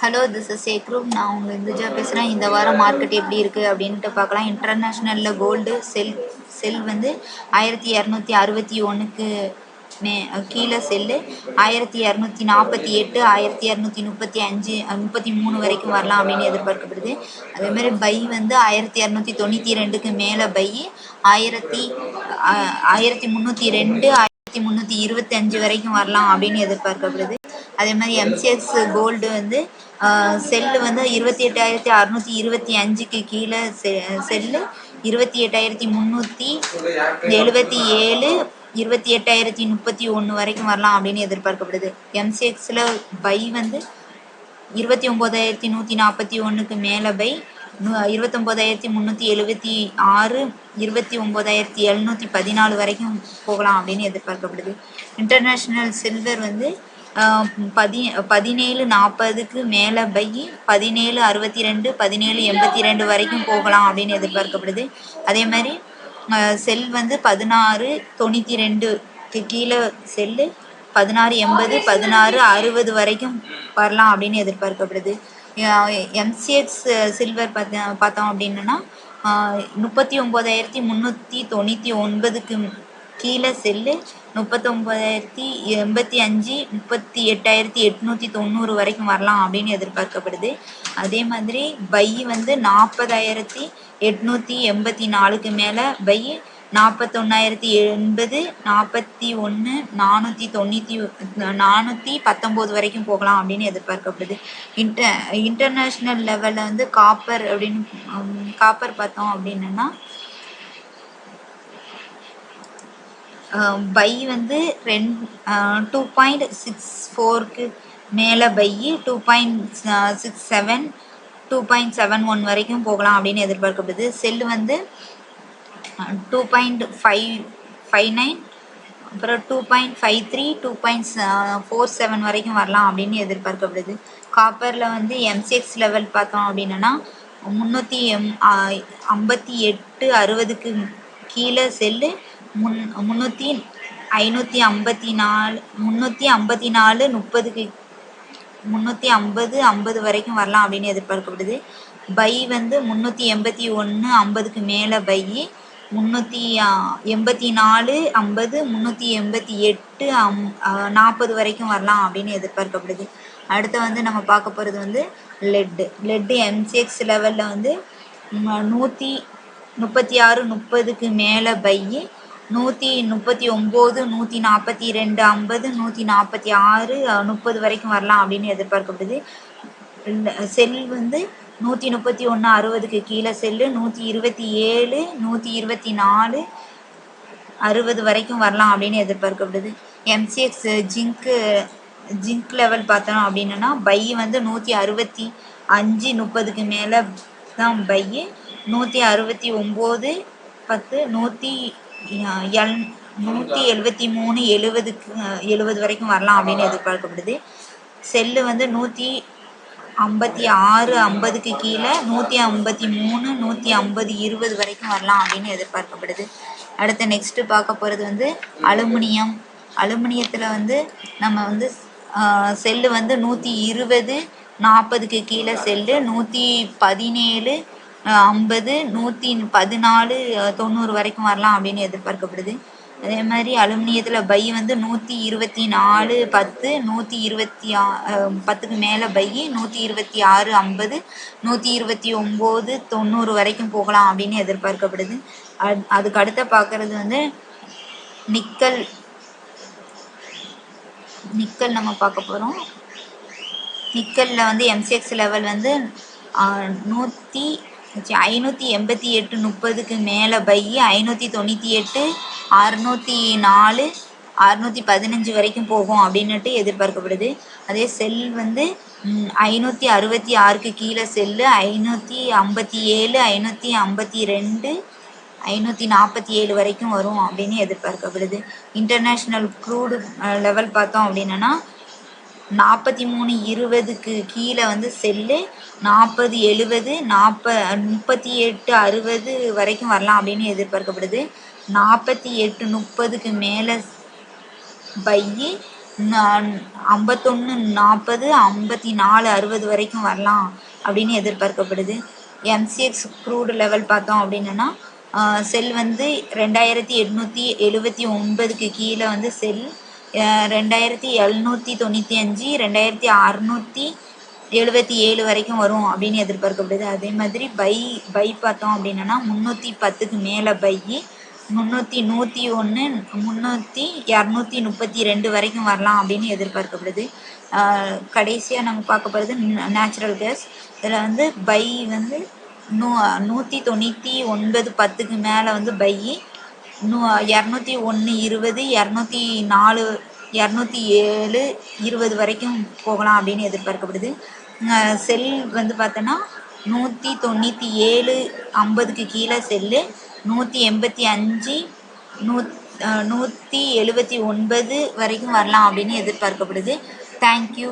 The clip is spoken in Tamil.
Hello, this is ஏக்ரூப். நான் உங்கள் இந்துஜா பேசுகிறேன். இந்த வாரம் மார்க்கெட் எப்படி இருக்குது அப்படின்ட்டு பார்க்கலாம். இன்டர்நேஷ்னலில் கோல்டு செல் வந்து 1261க்கு கீழே செல்லு 1248, 1235, 33 வரைக்கும் வரலாம் அப்படின்னு எதிர்பார்க்கப்படுது. அதேமாதிரி பை வந்து 1292க்கு மேலே பை 1302, 1325 வரைக்கும் வரலாம் அப்படின்னு எதிர்பார்க்கப்படுது. அதே மாதிரி எம்சிஎக்ஸ் கோல்டு வந்து செல்லு வந்து 28,625க்கு கீழே செல்லு 28,377, 28,031 வரைக்கும் வரலாம் அப்படின்னு எதிர்பார்க்கப்படுது. எம்சிஎக்ஸில் பை வந்து 29,141க்கு மேலே பை 29,376, 29,714 வரைக்கும் போகலாம் அப்படின்னு எதிர்பார்க்கப்படுது. இன்டர்நேஷ்னல் சில்வர் வந்து 1740க்கு மேலே பை 1762, 1782 வரைக்கும் போகலாம் அப்படின்னு எதிர்பார்க்கப்படுது. அதே மாதிரி செல் வந்து 1692க்கு கீழே செல்லு 1680, 1660 வரைக்கும் வரலாம் அப்படின்னு எதிர்பார்க்கப்படுது. எம்சிஎக்ஸ் சில்வர் பார்த்தோம் அப்படின்னா 39,399க்கு கீழே செல்லு 39,085, 38,890 வரைக்கும் வரலாம் அப்படின்னு எதிர்பார்க்கப்படுது. அதே மாதிரி பை வந்து 40,884க்கு மேலே பை 41,080, 41, 419 வரைக்கும் போகலாம் அப்படின்னு எதிர்பார்க்கப்படுது. இன்டர்நேஷ்னல் லெவலில் வந்து காப்பர் பார்த்தோம் அப்படின்னா பை வந்து 2.64க்கு மேலே பை 2.67, 2.71 வரைக்கும் போகலாம் அப்படின்னு எதிர்பார்க்கப்படுது. செல்லு வந்து 2.59, அப்புறம் 2.53, 2.47 வரைக்கும் வரலாம் அப்படின்னு எதிர்பார்க்கப்படுது. காப்பரில் வந்து எம்சிஎக்ஸ் லெவல் பார்த்தோம் அப்படின்னா 358, 60க்கு கீழே செல்லு 554, 354, 30க்கு 350, 50 வரைக்கும் வரலாம் அப்படின்னு எதிர்பார்க்கப்படுது. பை வந்து 381, 50க்கு மேலே பை 384, 50, 388, 40 வரைக்கும் வரலாம் அப்படின்னு எதிர்பார்க்கப்படுது. அடுத்து வந்து நம்ம பார்க்க போகிறது வந்து லெட்டு எம்சிஎக்ஸ் லெவலில் வந்து 136, 30க்கு மேலே பை 139, 142, 50, 146, 30 வரைக்கும் வரலாம் அப்படின்னு எதிர்பார்க்கப்படுது. செல் வந்து 131, 60க்கு கீழே செல்லு 127, 124, 60 வரைக்கும் வரலாம் அப்படின்னு எதிர்பார்க்கப்படுது. எம்சிஎக்ஸ் ஜிங்க் லெவல் பார்த்தோம் அப்படின்னா பை வந்து 165, 30க்கு மேலே தான் பை 169, 10, 173, 70 வரைக்கும் வரலாம் அப்படின்னு எதிர்பார்க்கப்படுது. செல்லு வந்து 156, 50க்கு கீழே 153, 150, 20 வரைக்கும் வரலாம் அப்படின்னு எதிர்பார்க்கப்படுது. அடுத்து நெக்ஸ்ட்டு பார்க்க போகிறது வந்து அலுமினியத்தில் வந்து நம்ம வந்து செல்லு வந்து 120, 40க்கு கீழே செல்லு 117, 50, 114, 90 வரைக்கும் வரலாம் அப்படின்னு எதிர்பார்க்கப்படுது. அதே மாதிரி அலுமினியத்தில் பை வந்து 124, 10, 10க்கு மேலே பை 126, 50, 129, 90 வரைக்கும் போகலாம் அப்படின்னு எதிர்பார்க்கப்படுது. அதுக்கு அடுத்த பார்க்குறது வந்து நிக்கல் நம்ம பார்க்க போகிறோம். நிக்கலில் வந்து எம்சிஎக்ஸ் லெவல் வந்து 588, 30க்கு மேலே பை 598, 604, 615 வரைக்கும் போகும் அப்படின்னுட்டு எதிர்பார்க்கப்படுது. அதே செல் வந்து 566க்கு கீழே செல்லு 557, 552, 547 வரைக்கும் வரும் அப்படின்னு எதிர்பார்க்கப்படுது. இன்டர்நேஷ்னல் க்ரூடு லெவல் பார்த்தோம் அப்படின்னா 43, 20க்கு கீழே வந்து செல்லு 40, 70, 38, 60 வரைக்கும் வரலாம் அப்படின்னு எதிர்பார்க்கப்படுது. 48, 30க்கு மேலே பை 51 40 54 60 வரைக்கும் வரலாம் அப்படின்னு எதிர்பார்க்கப்படுது. எம்சிஎக்ஸ் க்ரூடு லெவல் பார்த்தோம் அப்படின்னா செல் வந்து 2879க்கு கீழே வந்து செல் 2795 2677 வரைக்கும் வரும் அப்படின்னு எதிர்பார்க்கப்படுது. அதே மாதிரி பை பார்த்தோம் அப்படின்னா 310க்கு மேலே பை 101 232 வரைக்கும் வரலாம் அப்படின்னு எதிர்பார்க்கப்படுது. கடைசியாக நம்ம பார்க்க போகிறது நேச்சுரல் கேஸ். இதில் வந்து பை வந்து 199 10க்கு மேலே வந்து பை 201 20 204 207 20 வரைக்கும் போகலாம் அப்படின்னு எதிர்பார்க்கப்படுது. செல் வந்து பார்த்தோன்னா 197 50க்கு கீழே செல்லு 185 179 வரைக்கும் வரலாம் அப்படின்னு எதிர்பார்க்கப்படுது. தேங்க்யூ.